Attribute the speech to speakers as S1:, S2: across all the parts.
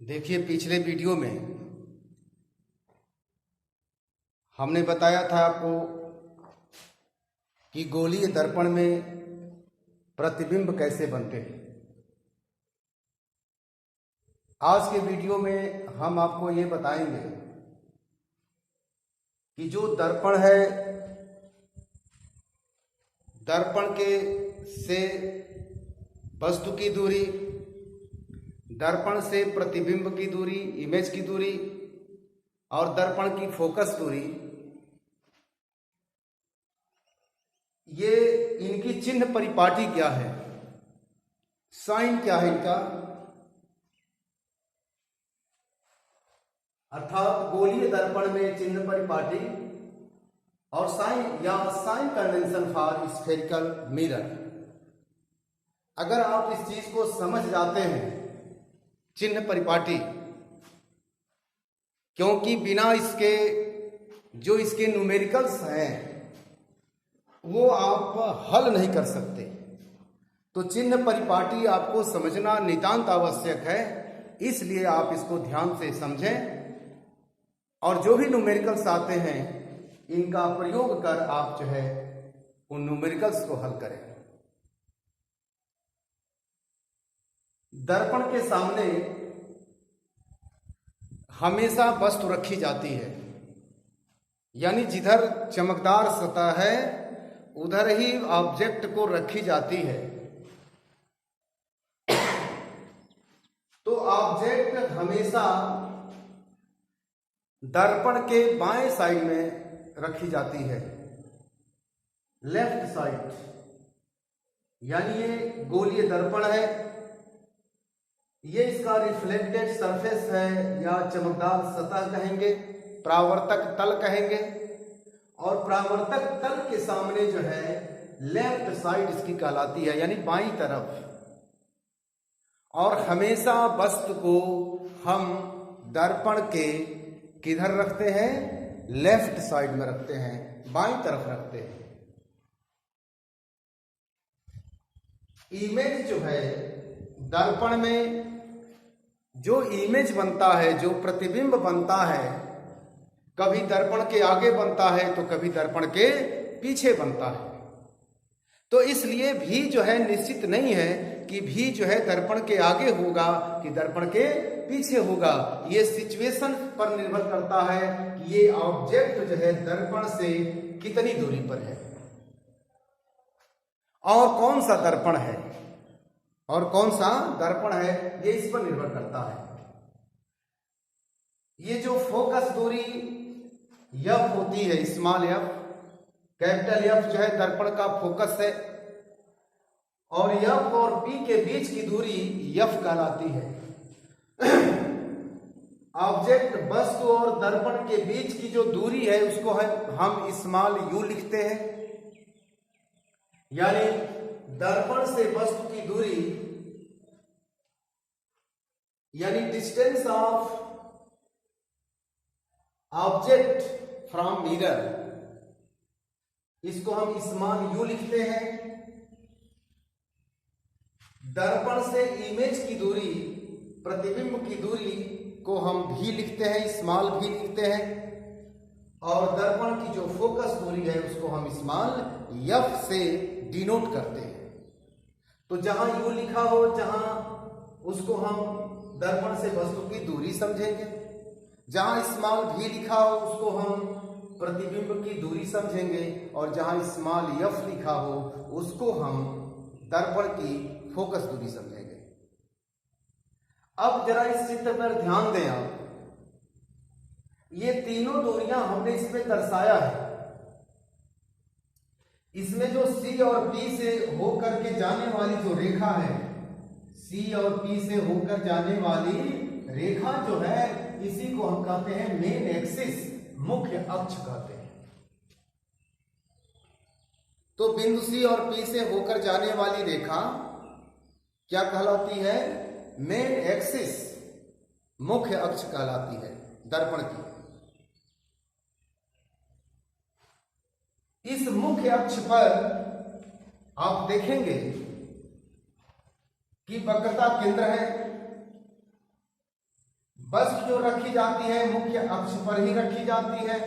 S1: देखिए, पिछले वीडियो में हमने बताया था आपको कि गोलीय दर्पण में प्रतिबिंब कैसे बनते हैं। आज के वीडियो में हम आपको ये बताएंगे कि जो दर्पण है, दर्पण के से वस्तु की दूरी, दर्पण से प्रतिबिंब की दूरी, इमेज की दूरी और दर्पण की फोकस दूरी, ये इनकी चिन्ह परिपाटी क्या है, साइन क्या है इनका, अर्थात गोलीय दर्पण में चिन्ह परिपाटी और साइन या sign convention for spherical mirror. अगर आप इस चीज को समझ जाते हैं, चिन्ह परिपाटी, क्योंकि बिना इसके जो इसके न्यूमेरिकल्स हैं वो आप हल नहीं कर सकते, तो चिन्ह परिपाटी आपको समझना नितांत आवश्यक है। इसलिए आप इसको ध्यान से समझें और जो भी न्यूमेरिकल्स आते हैं इनका प्रयोग कर आप जो है उन न्यूमेरिकल्स को हल करें। दर्पण के सामने हमेशा वस्तु रखी जाती है, यानी जिधर चमकदार सतह है उधर ही ऑब्जेक्ट को रखी जाती है। तो ऑब्जेक्ट हमेशा दर्पण के बाएं साइड में रखी जाती है, लेफ्ट साइड, यानी ये गोलीय दर्पण है, ये इसका रिफ्लेक्टेड सरफेस है या चमकदार सतह कहेंगे, परावर्तक तल कहेंगे। और परावर्तक तल के सामने जो है लेफ्ट साइड इसकी कहलाती है, यानी बाईं तरफ। और हमेशा वस्तु को हम दर्पण के किधर रखते हैं, लेफ्ट साइड में रखते हैं, बाईं तरफ रखते हैं। इमेज जो है दर्पण में, जो इमेज बनता है, जो प्रतिबिंब बनता है, कभी दर्पण के आगे बनता है तो कभी दर्पण के पीछे बनता है। तो इसलिए भी जो है निश्चित नहीं है कि भी जो है दर्पण के आगे होगा कि दर्पण के पीछे होगा। ये सिचुएशन पर निर्भर करता है कि ये ऑब्जेक्ट जो है दर्पण से कितनी दूरी पर है और कौन सा दर्पण है और कौन सा दर्पण है, ये इस पर निर्भर करता है। ये जो फोकस दूरी एफ होती है, स्मॉल एफ, कैपिटल एफ जो है दर्पण का फोकस है, और एफ और पी के बीच की दूरी एफ कहलाती है। ऑब्जेक्ट वस्तु और दर्पण के बीच की जो दूरी है उसको हम स्मॉल यू लिखते हैं, यानी दर्पण से वस्तु की दूरी, यानी distance of object from mirror, इसको हम स्मॉल यू लिखते हैं। दर्पण से इमेज की दूरी, प्रतिबिंब की दूरी को हम भी लिखते हैं, स्मॉल भी लिखते हैं। और दर्पण की जो फोकस दूरी है उसको हम स्मॉल एफ से डिनोट करते हैं। तो जहां यू लिखा हो, जहां उसको हम दर्पण से वस्तु की दूरी समझेंगे, जहां स्मॉल भी लिखा हो उसको हम प्रतिबिंब की दूरी समझेंगे, और जहां स्मॉल एफ लिखा हो उसको हम दर्पण की फोकस दूरी समझेंगे। अब जरा इस चित्र पर ध्यान दें आप, ये तीनों दूरियां हमने इसमें दर्शाया है। इसमें जो सी और पी से होकर के जाने वाली जो रेखा है, सी और पी से होकर जाने वाली रेखा जो है, इसी को हम कहते हैं मेन एक्सिस, मुख्य अक्ष कहते हैं। तो बिंदु सी और पी से होकर जाने वाली रेखा क्या कहलाती है, मेन एक्सिस, मुख्य अक्ष कहलाती है दर्पण की। इस मुख्य अक्ष पर आप देखेंगे कि वक्रता केंद्र है, वस्तु जो रखी जाती है मुख्य अक्ष पर ही रखी जाती है।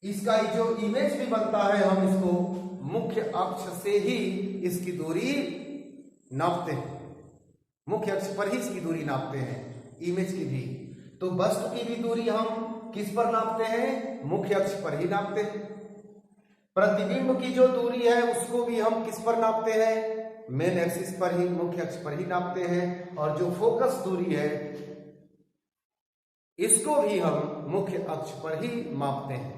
S1: इसका जो इमेज भी बनता है हम इसको मुख्य अक्ष से ही इसकी दूरी नापते हैं, मुख्य अक्ष पर ही इसकी दूरी नापते हैं, इमेज की भी। तो वस्तु की भी दूरी हम किस पर नापते हैं? मुख्य अक्ष पर ही नापते हैं। प्रतिबिंब की जो दूरी है उसको भी हम किस पर नापते हैं? मेन एक्सिस पर ही, मुख्य अक्ष पर ही नापते हैं। और जो फोकस दूरी है इसको भी हम मुख्य अक्ष पर ही मापते हैं।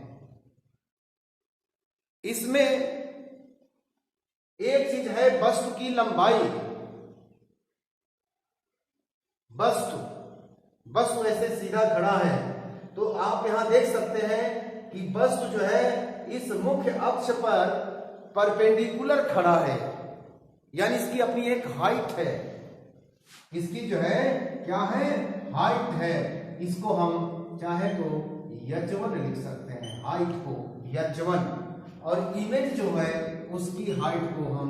S1: इसमें एक चीज है वस्तु की लंबाई। वस्तु ऐसे सीधा खड़ा है तो आप यहां देख सकते हैं कि वस्तु जो है इस मुख्य अक्ष पर परपेंडिकुलर खड़ा है, यानी इसकी अपनी एक हाइट है। इसकी जो है क्या है? हाइट है। इसको हम चाहे तो h1 लिख सकते हैं, हाइट को h1, और इमेज जो है उसकी हाइट को हम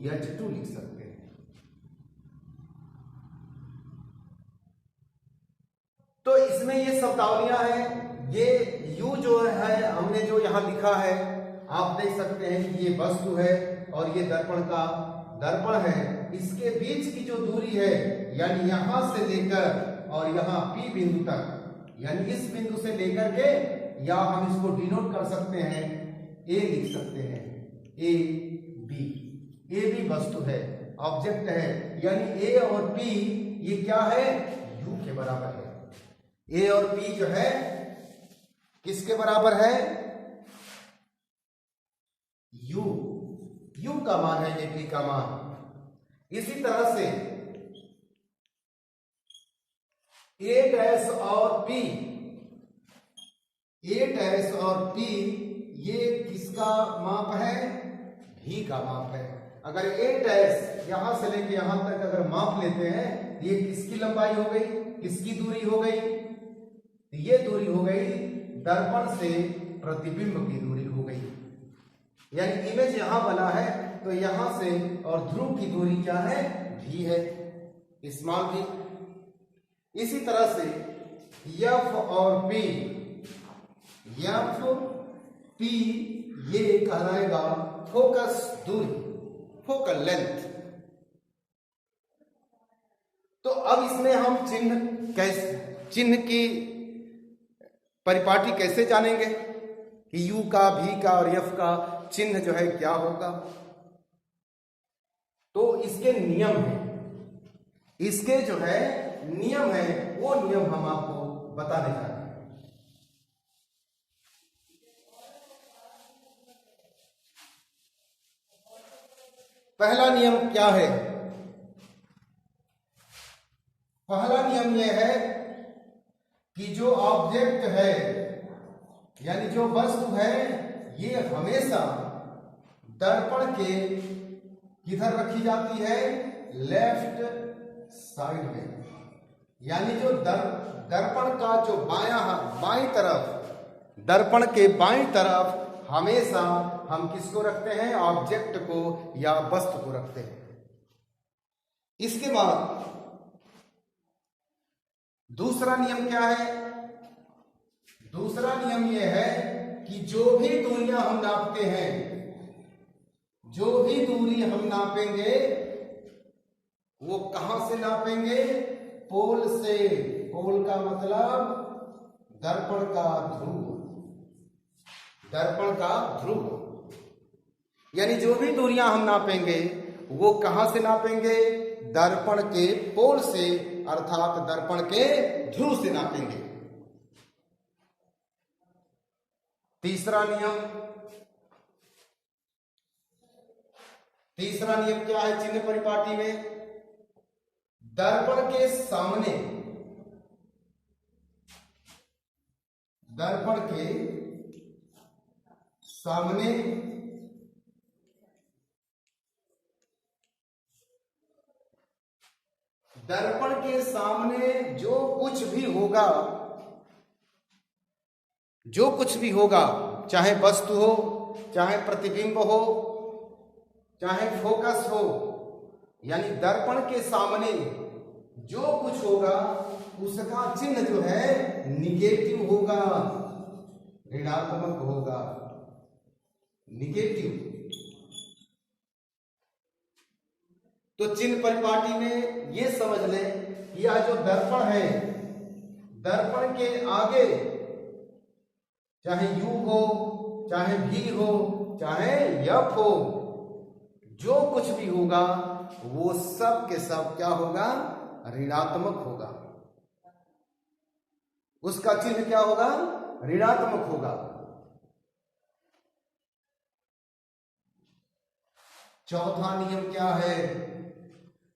S1: h2 लिख सकते हैं। तो इसमें ये शब्दावलियां हैं। ये u जो है हमने जो यहां लिखा है आप देख सकते हैं कि ये वस्तु है और ये दर्पण का दर्पण है। इसके बीच की जो दूरी है यानी यहां से लेकर और यहां P बिंदु तक, यानी इस बिंदु से लेकर के, या हम इसको डिनोट कर सकते हैं, A लिख सकते हैं, ए बी वस्तु है, ऑब्जेक्ट है। यानी A और P ये क्या है? U के बराबर है। A और P जो है किसके बराबर है? U का मान है, ये P का मान। इसी तरह से A डैश और P, A डैश और P ये किसका माप है? V का माप है। अगर A डैश यहां से लेके यहां तक अगर माप लेते हैं ये किसकी लंबाई हो गई? किसकी दूरी हो गई? ये दूरी हो गई दर्पण से प्रतिबिंब की दूरी हो गई। यानी इमेज यहां बना है तो यहां से और ध्रुव की दूरी क्या है? V है, स्मॉल v। इसी तरह से F और P, F P ये कहलाएगा फोकस दूरी, फोकल लेंथ। तो अब इसमें हम चिन्ह की परिपाटी कैसे जानेंगे कि U का, V का और F का चिन्ह जो है क्या होगा? तो इसके नियम है, इसके जो है नियम है वो नियम हम आपको बताने जा रहे हैं। पहला नियम क्या है? पहला नियम यह है कि जो ऑब्जेक्ट है यानी जो वस्तु है ये हमेशा दर्पण के किधर रखी जाती है? लेफ्ट साइड में। यानी जो दर्पण का जो बाईं तरफ, दर्पण के बाईं तरफ हमेशा हम किसको रखते हैं? ऑब्जेक्ट को या वस्तु को रखते हैं। इसके बाद दूसरा नियम क्या है? दूसरा नियम यह है कि जो भी दूरियां हम नापते हैं, जो भी दूरी हम नापेंगे वो कहां से नापेंगे? पोल से। पोल का मतलब दर्पण का ध्रुव, दर्पण का ध्रुव। यानी जो भी दूरियां हम नापेंगे वो कहां से नापेंगे? दर्पण के पोल से, अर्थात दर्पण के ध्रुव से नापेंगे। तीसरा नियम क्या है चिन्ह परिपाटी में? दर्पण के सामने, दर्पण के सामने दर्पण के सामने जो कुछ भी होगा, जो कुछ भी होगा, चाहे वस्तु हो, चाहे प्रतिबिंब हो, चाहे फोकस हो, यानी दर्पण के सामने जो कुछ होगा उसका चिन्ह जो है निगेटिव होगा, ऋणात्मक होगा, निगेटिव। तो चिन्ह परिपाटी में ये समझ लें कि यह जो दर्पण है, दर्पण के आगे चाहे U हो, चाहे V हो, चाहे F हो, जो कुछ भी होगा वो सब के सब क्या होगा, ऋणात्मक होगा। उसका चिन्ह क्या होगा, ऋणात्मक होगा। चौथा नियम क्या है,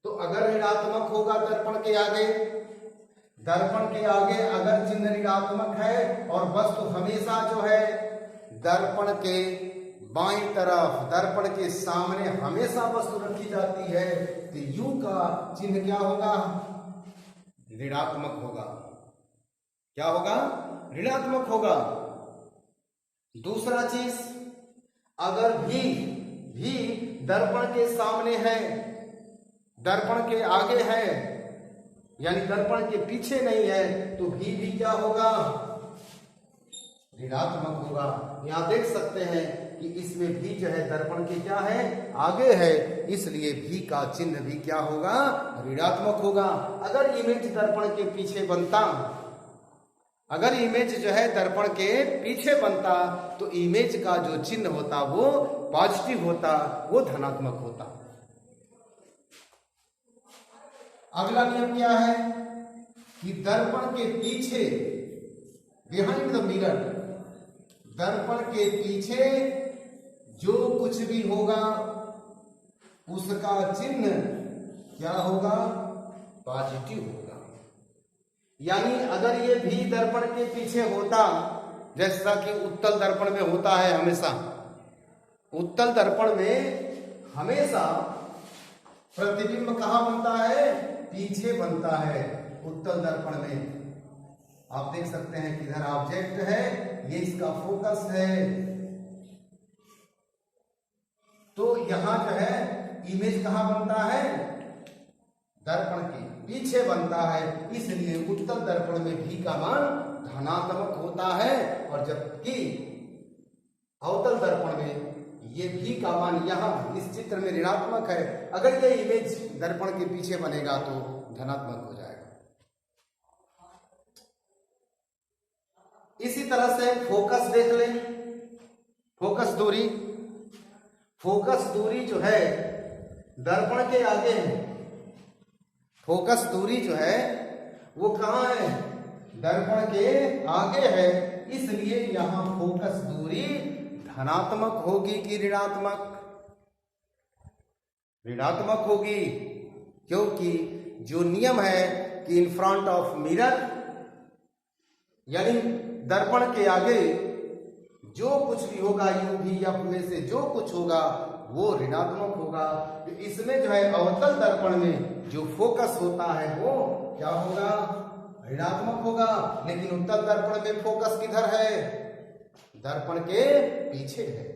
S1: तो अगर ऋणात्मक होगा दर्पण के आगे, दर्पण के आगे अगर चिन्ह ऋणात्मक है और वस्तु हमेशा जो है दर्पण के बाईं तरफ, दर्पण के सामने हमेशा वस्तु रखी जाती है, तो U का चिन्ह क्या होगा, ऋणात्मक होगा। क्या होगा, ऋणात्मक होगा। दूसरा चीज, अगर भी दर्पण के सामने है, दर्पण के आगे है, यानी दर्पण के पीछे नहीं है, तो भी क्या होगा, ऋणात्मक होगा। यहां देख सकते हैं कि इसमें भी जो है दर्पण के क्या है, आगे है, इसलिए भी का चिन्ह भी क्या होगा, ऋणात्मक होगा। अगर इमेज दर्पण के पीछे बनता, अगर इमेज जो है दर्पण के पीछे बनता, तो इमेज का जो चिन्ह होता वो पॉजिटिव होता, वो धनात्मक होता। अगला नियम क्या है कि दर्पण के पीछे, बिहाइंड द मिरर, दर्पण के पीछे जो कुछ भी होगा उसका चिन्ह क्या होगा, पॉजिटिव होगा। यानी अगर ये भी दर्पण के पीछे होता, जैसा कि उत्तल दर्पण में होता है, हमेशा उत्तल दर्पण में हमेशा प्रतिबिंब कहां बनता है, पीछे बनता है। उत्तल दर्पण में आप देख सकते हैं कि इधर ऑब्जेक्ट है, ये इसका फोकस है, तो यहां जो है इमेज कहां बनता है, दर्पण के पीछे बनता है, इसलिए उत्तल दर्पण में भी का मान धनात्मक होता है, और जबकि अवतल दर्पण में ये भी का मान यहां इस चित्र में ऋणात्मक है। अगर ये इमेज दर्पण के पीछे बनेगा तो धनात्मक हो जाएगा। इसी तरह से फोकस देख लें, फोकस दूरी, फोकस दूरी जो है दर्पण के आगे है, फोकस दूरी जो है वो कहां है, दर्पण के आगे है, इसलिए यहां फोकस दूरी धनात्मक होगी कि ऋणात्मक, ऋणात्मक होगी, क्योंकि जो नियम है कि इन फ्रंट ऑफ मिरर, यानी दर्पण के आगे जो कुछ भी होगा, यू भी एफ में से जो कुछ होगा वो ऋणात्मक होगा। तो इसमें जो है अवतल दर्पण में जो फोकस होता है वो क्या होगा, ऋणात्मक होगा। लेकिन उत्तल दर्पण में फोकस किधर है, दर्पण के पीछे है।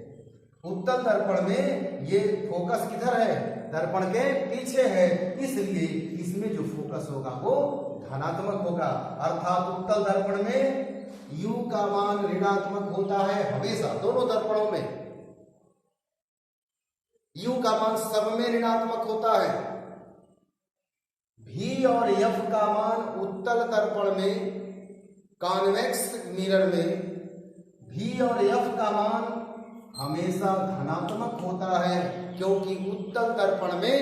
S1: उत्तल दर्पण में ये फोकस किधर है, दर्पण के पीछे है, इसलिए इसमें जो फोकस होगा वो धनात्मक होगा। अर्थात उत्तल दर्पण में U का मान ऋणात्मक होता है हमेशा, दोनों दर्पणों में U का मान सब में ऋणात्मक होता है। V और F का मान उत्तल दर्पण में, कॉन्वेक्स मिरर में V और F का मान हमेशा धनात्मक होता है, क्योंकि उत्तल दर्पण में,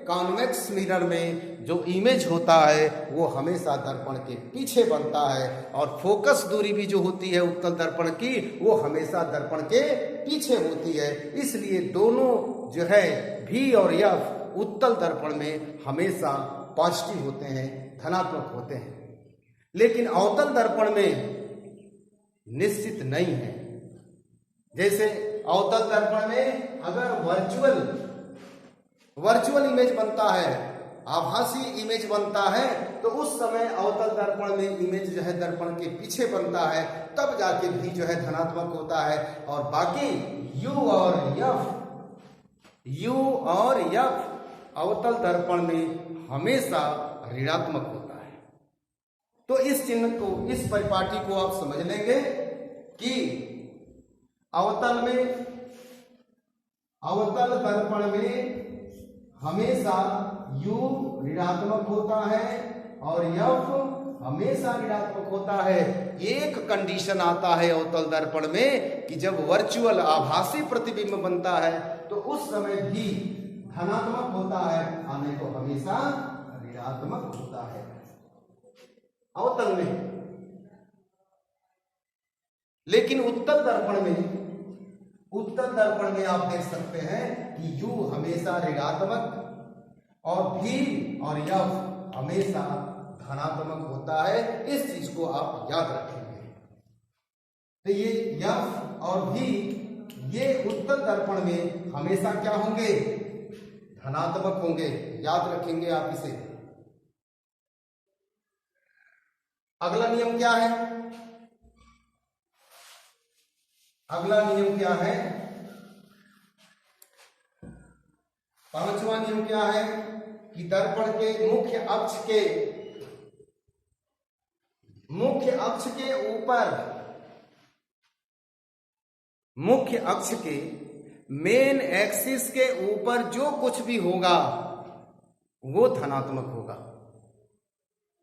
S1: कॉन्वेक्स मिरर में जो इमेज होता है वो हमेशा दर्पण के पीछे बनता है, और फोकस दूरी भी जो होती है उत्तल दर्पण की वो हमेशा दर्पण के पीछे होती है। इसलिए दोनों जो है V और F उत्तल दर्पण में हमेशा पॉजिटिव होते हैं, धनात्मक होते हैं। लेकिन अवतल दर्पण में निश्चित नहीं है। जैसे अवतल दर्पण में अगर वर्चुअल इमेज बनता है, आभासी इमेज बनता है, तो उस समय अवतल दर्पण में इमेज जो है दर्पण के पीछे बनता है, तब जाके भी जो है धनात्मक होता है। और बाकी U और F अवतल दर्पण में हमेशा ऋणात्मक होता है। तो इस चिन्ह को, इस परिपाटी को आप समझ लेंगे कि अवतल दर्पण में हमेशा U ऋणात्मक होता है और F हमेशा ऋणात्मक होता है। एक कंडीशन आता है अवतल दर्पण में कि जब वर्चुअल आभासी प्रतिबिंब बनता है तो उस समय भी धनात्मक होता है, आने को हमेशा ऋणात्मक होता है अवतल में। लेकिन उत्तल दर्पण में आप देख सकते हैं कि U हमेशा ऋणात्मक और V और F हमेशा धनात्मक होता है। इस चीज को आप याद रखेंगे। तो ये F और V ये उत्तल दर्पण में हमेशा क्या होंगे? धनात्मक होंगे। याद रखेंगे आप इसे। अगला नियम क्या है? अगला नियम क्या है? पांचवा नियम क्या है कि दर्पण के मुख्य अक्ष के मेन एक्सिस के ऊपर जो कुछ भी होगा वो धनात्मक होगा।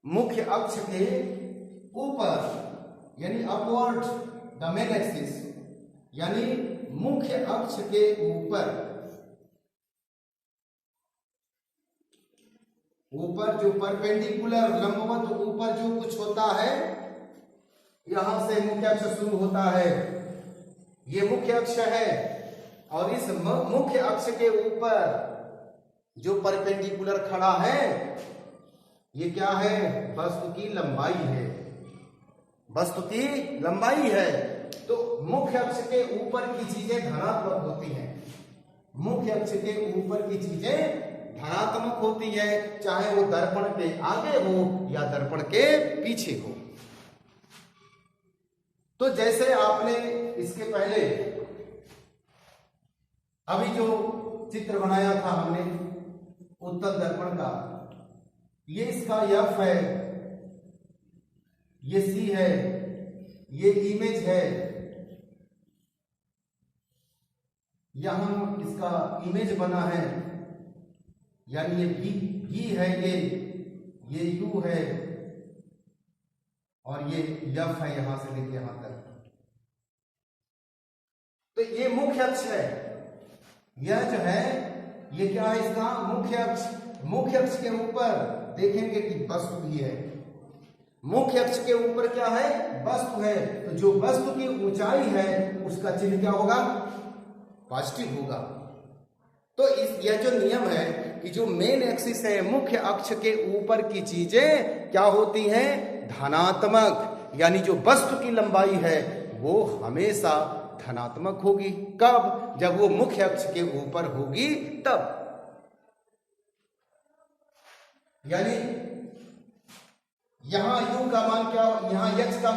S1: मुख्य अक्ष के ऊपर यानी अपवर्ड द मेन एक्सिस, यानी मुख्य अक्ष के ऊपर जो परपेंडिकुलर लंबवत ऊपर जो कुछ होता है, यहां से मुख्य अक्ष शुरू होता है, ये मुख्य अक्ष है। और इस मुख्य अक्ष के ऊपर जो परपेंडिकुलर खड़ा है ये क्या है? वस्तु की लंबाई है। वस्तु की लंबाई है। तो मुख्य अक्ष के ऊपर की चीजें धनात्मक होती हैं। मुख्य अक्ष के ऊपर की चीजें धनात्मक होती है, चाहे वो दर्पण के आगे हो या दर्पण के पीछे हो। तो जैसे आपने इसके पहले अभी जो चित्र बनाया था हमने उत्तल दर्पण का, ये इसका F है, ये C है, ये इमेज है, यहां इसका इमेज बना है, यानी ये V है, ये U है और ये F है यहां से लेके यहां तक। तो ये मुख्य अक्ष है। यह जो है ये क्या है? इसका मुख्य अक्ष। मुख्य अक्ष के ऊपर देखेंगे कि वस्तु भी है। मुख्य अक्ष के ऊपर क्या है? वस्तु है। तो जो वस्तु की ऊंचाई है उसका चिन्ह क्या होगा? पॉजिटिव होगा। तो यह जो नियम है कि जो मेन एक्सिस है, मुख्य अक्ष के ऊपर की चीजें क्या होती हैं? धनात्मक। यानी जो वस्तु की लंबाई है वो हमेशा धनात्मक होगी। कब? जब वो मुख्य अक्ष के ऊपर होगी तब। यानी यहां U का मान क्या, यहां H का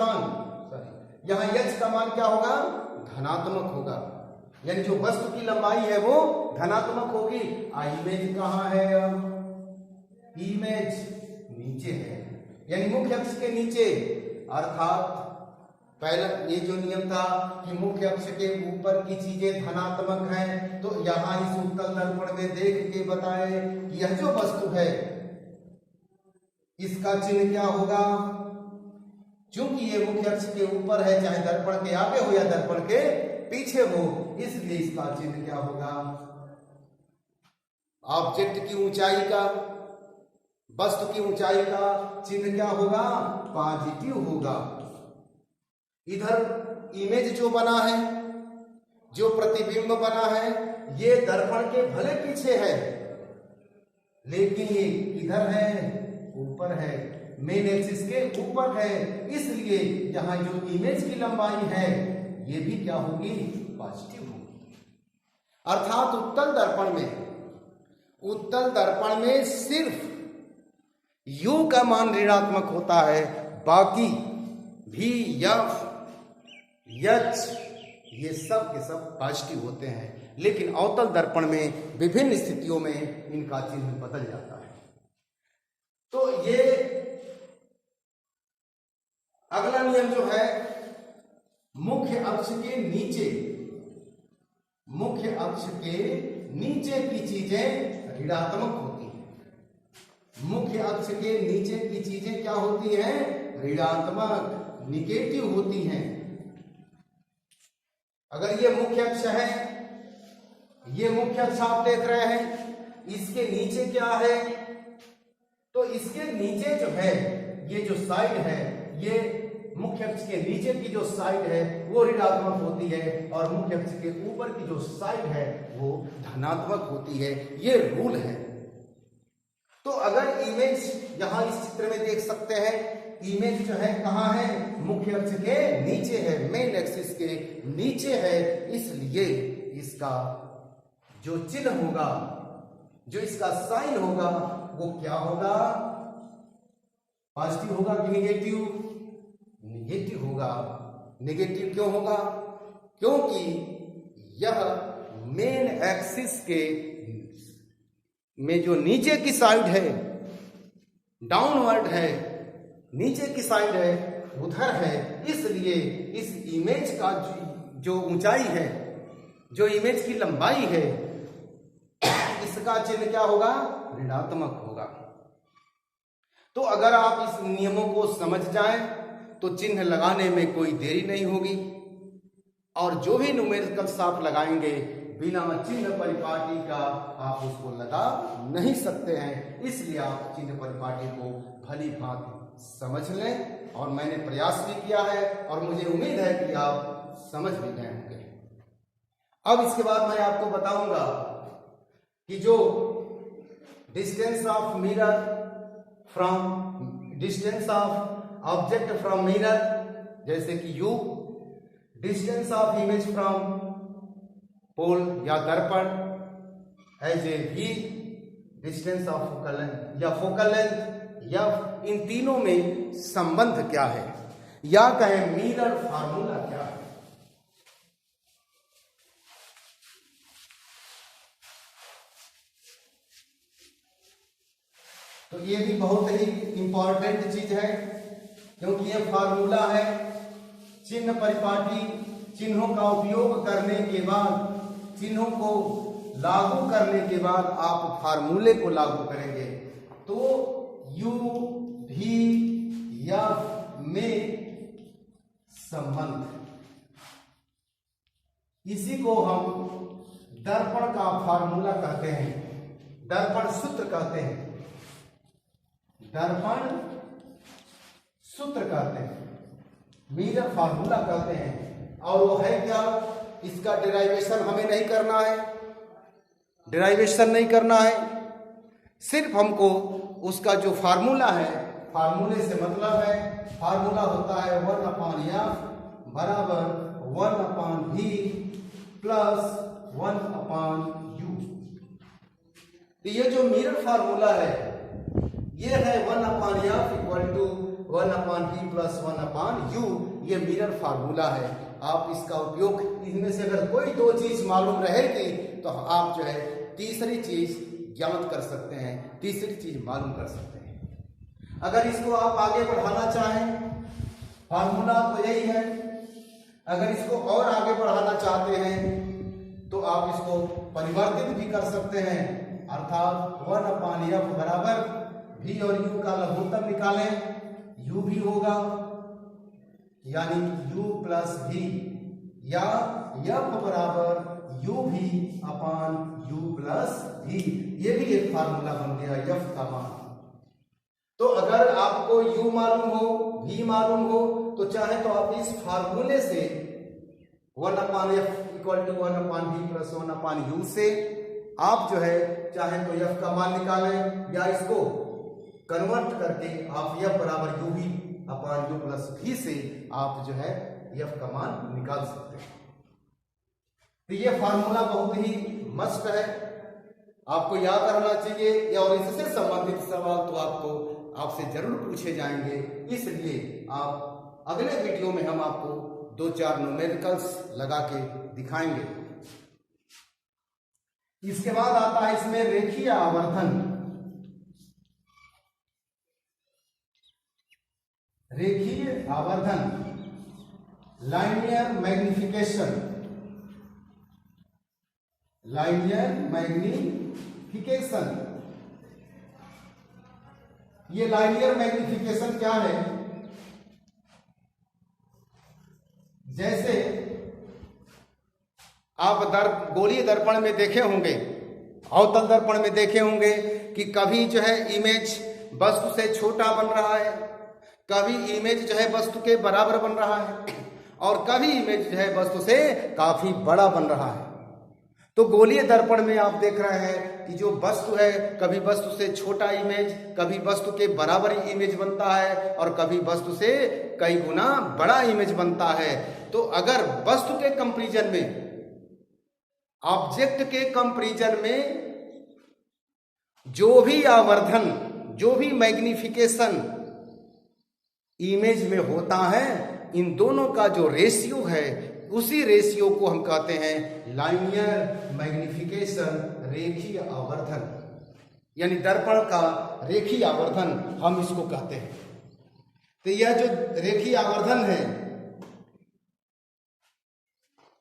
S1: मान क्या होगा? धनात्मक होगा। यानी जो वस्तु की लंबाई है वो धनात्मक होगी। इमेज कहां है? अब इमेज नीचे है, यानी मुख्य अक्ष के नीचे। अर्थात पहला ये जो नियम था कि मुख्य अक्ष के ऊपर की चीजें धनात्मक हैं, तो यहां इस उत्तल दर्पण में देख के बताए कि यह जो वस्तु है इसका चिन्ह क्या होगा? क्योंकि ये मुख्य अक्ष के ऊपर है, चाहे दर्पण के आगे हो या दर्पण के पीछे हो, इसलिए इसका चिन्ह क्या होगा? ऑब्जेक्ट की ऊंचाई का, वस्तु की ऊंचाई का चिन्ह क्या होगा? पॉजिटिव होगा। इधर इमेज जो बना है, जो प्रतिबिंब बना है, ये दर्पण के भले पीछे है लेकिन ये इधर है, ऊपर है, मेन एक्सिस के ऊपर है, इसलिए यहां जो इमेज की लंबाई है ये भी क्या होगी? पॉजिटिव होगी। अर्थात उत्तल दर्पण में सिर्फ U का मान ऋणात्मक होता है, बाकी V, F, H ये सब के सब पॉजिटिव होते हैं, लेकिन अवतल दर्पण में विभिन्न स्थितियों में इनका चिन्ह बदल जाता है। तो ये अगला नियम जो है, मुख्य अक्ष के नीचे की चीजें ऋणात्मक होती हैं। मुख्य अक्ष के नीचे की चीजें क्या होती हैं? ऋणात्मक, निगेटिव होती हैं। अगर ये मुख्य अक्ष है, ये मुख्य अक्ष आप देख रहे हैं, इसके नीचे क्या है? तो इसके नीचे जो है, ये जो साइड है, ये मुख्य अक्ष के नीचे की जो साइड है वो ऋणात्मक होती है, और मुख्य अक्ष के ऊपर की जो साइड है वो धनात्मक होती है। ये रूल है। तो अगर इमेज यहां इस चित्र में देख सकते हैं, इमेज जो है कहां है? मुख्य अक्ष के नीचे है, मेन एक्सिस के नीचे है, इसलिए इसका जो चिन्ह होगा, जो इसका साइन होगा, वो क्या होगा? पॉजिटिव होगा कि निगेटिव? निगेटिव होगा। निगेटिव क्यों होगा? क्योंकि यह मेन एक्सिस के में जो नीचे की साइड है, डाउनवर्ड है, नीचे की साइड है, उधर है, इसलिए इस इमेज का जो ऊंचाई है, जो इमेज की लंबाई है, इसका चिन्ह क्या होगा? ऋणात्मक होगा। तो अगर आप इस नियमों को समझ जाएं तो चिन्ह लगाने में कोई देरी नहीं होगी, और जो भी न्यूमेरिकल्स आप लगाएंगे बिना चिन्ह परिपाटी का आप उसको लगा नहीं सकते हैं। इसलिए आप चिन्ह परिपाटी को भली भांति समझ लें, और मैंने प्रयास भी किया है और मुझे उम्मीद है कि आप समझ भी गए होंगे। अब इसके बाद मैं आपको बताऊंगा कि जो distance of mirror from distance of object from mirror, जैसे कि u, distance of image from pole या दर्पण as a v, distance of focal length या फोकल लेंथ, या इन तीनों में संबंध क्या है, या कहें मिरर फार्मूला क्या है। तो ये भी बहुत ही इंपॉर्टेंट चीज है, क्योंकि ये फार्मूला है। चिन्ह परिपाटी, चिन्हों का उपयोग करने के बाद, चिन्हों को लागू करने के बाद आप फार्मूले को लागू करेंगे, तो u v f में संबंध, इसी को हम दर्पण का फार्मूला कहते हैं, दर्पण सूत्र कहते हैं, दर्पण सूत्र कहते हैं, मिरर फार्मूला कहते हैं। और वो है क्या? इसका डेराइवेशन हमें नहीं करना है, डेराइवेशन नहीं करना है, सिर्फ हमको उसका जो फार्मूला है, फार्मूले से मतलब है, फार्मूला होता है 1/f बराबर 1/v प्लस 1/u। तो ये जो मिरर फार्मूला है, ये है 1/f equal to 1/v plus 1/u। ये मिरर फार्मूला है। आप इसका उपयोग, इनमें से अगर कोई दो चीज मालूम रहेगी तो आप जो है तीसरी चीज ज्ञात कर सकते हैं, तीसरी चीज मालूम कर सकते हैं। अगर इसको आप आगे बढ़ाना चाहें, फार्मूला तो यही है, अगर इसको और आगे बढ़ाना चाहते हैं तो आप इसको परिवर्तित भी कर सकते हैं, अर्थात 1/f बराबर v और u का लघुत्तम निकालें, u भी होगा, यानी u प्लस v, या f बराबर u भी अपान u प्लस v। ये भी एक फार्मूला बन गया f का मान। तो अगर आपको u मालूम हो, v मालूम हो, तो चाहे तो आप इस फार्मूले से 1/f equal to 1/v plus 1/u से आप जो है चाहे तो f का मान निकालें, या इसको कन्वर्ट करके आप f बराबर u भी अपान u प्लस v से आप जो है f का मान निकाल सकते हैं। तो ये फार्मूला बहुत ही मस्त है, आपको याद रहना चाहिए, और इससे संबंधित सवाल तो आपसे जरूर पूछे जाएंगे। इसलिए आप अगले वीडियो में हम आपको 2-4 न्यूमेरिकल्स लगा के दिखाएंगे। इसके बाद आता है इसमें रेखीय आवर्धन। रेखीय आवर्धन, लाइनियर मैग्निफिकेशन। लाइनियर मैग्निफिकेशन, ये लाइनियर मैग्निफिकेशन क्या है? जैसे आप गोलीय दर्पण में देखे होंगे, अवतल दर्पण में देखे होंगे कि कभी जो है इमेज वस्तु से छोटा बन रहा है, कभी इमेज जो है वस्तु के बराबर बन रहा है, और कभी इमेज जो है वस्तु से काफी बड़ा बन रहा है। तो गोलीय दर्पण में आप देख रहे हैं कि जो वस्तु है, कभी वस्तु से छोटा इमेज, कभी वस्तु के बराबर इमेज बनता है, और कभी वस्तु से कई गुना बड़ा इमेज बनता है। तो अगर वस्तु के कंपैरिजन में, ऑब्जेक्ट के कंपैरिजन में जो भी आवर्धन, जो भी मैग्निफिकेशन इमेज में होता है, इन दोनों का जो रेशियो है, उसी रेशियो को हम कहते हैं लाइनियर मैग्निफिकेशन, रेखीय आवर्धन। यानी दर्पण का रेखीय आवर्धन हम इसको कहते हैं। तो यह जो रेखीय आवर्धन है,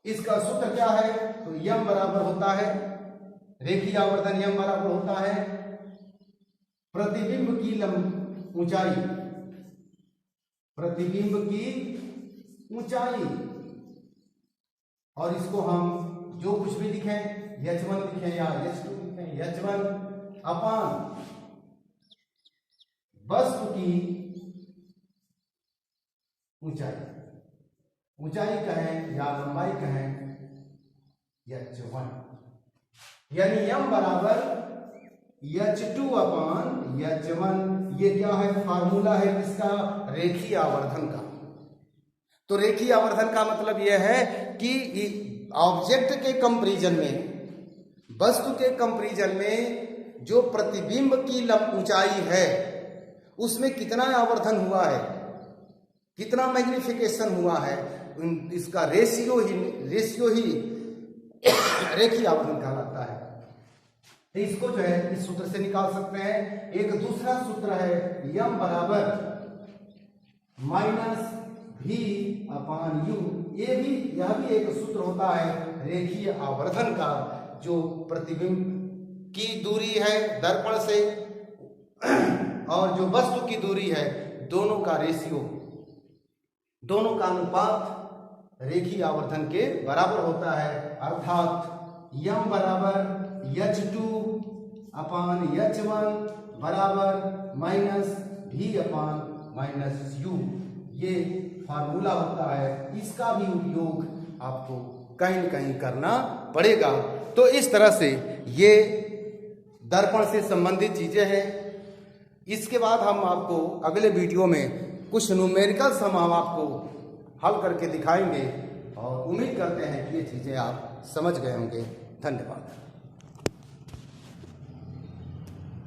S1: इसका सूत्र क्या है? तो यम बराबर होता है, रेखीय आवर्धन यम बराबर होता है प्रतिबिंब की ऊंचाई, प्रतिबिंब की ऊंचाई, और इसको हम जो कुछ भी लिखें, h1 लिखें या h2 लिखें, h1 अपान वस्तु की ऊंचाई, ऊंचाई कहें या लंबाई कहें, h1, यानी m बराबर h2 अपान h1। ये क्या है? फार्मूला है किसका? रेखीय आवर्धन का। तो रेखीय आवर्धन का मतलब यह है कि ऑब्जेक्ट के कंपैरिजन में, वस्तु के कंपैरिजन में जो प्रतिबिंब की ऊंचाई है, उसमें कितना आवर्धन हुआ है, कितना मैग्निफिकेशन हुआ है, इसका रेशियो ही रेखीय आवर्धन कहलाता है। तो इसको जो है इस सूत्र से निकाल सकते हैं। एक दूसरा सूत्र है यम बराबर माइनस v अपान u। यह भी एक सूत्र होता है रेखीय आवर्धन का, जो प्रतिबिंब की दूरी है दर्पण से और जो वस्तु की दूरी है, दोनों का रेशियो, दोनों का अनुपात रेखीय आवर्धन के बराबर होता है। अर्थात यम बराबर h2 अपान h1 बराबर minus v upon minus u। ये फार्मूला होता है, इसका भी उपयोग आपको कहीं न कहीं करना पड़ेगा। तो इस तरह से ये दर्पण से संबंधित चीजें हैं। इसके बाद हम आपको अगले वीडियो में कुछ न्यूमेरिकल्स हम आपको हल करके दिखाएंगे, और उम्मीद करते हैं कि ये चीजें आप समझ गए होंगे। धन्यवाद।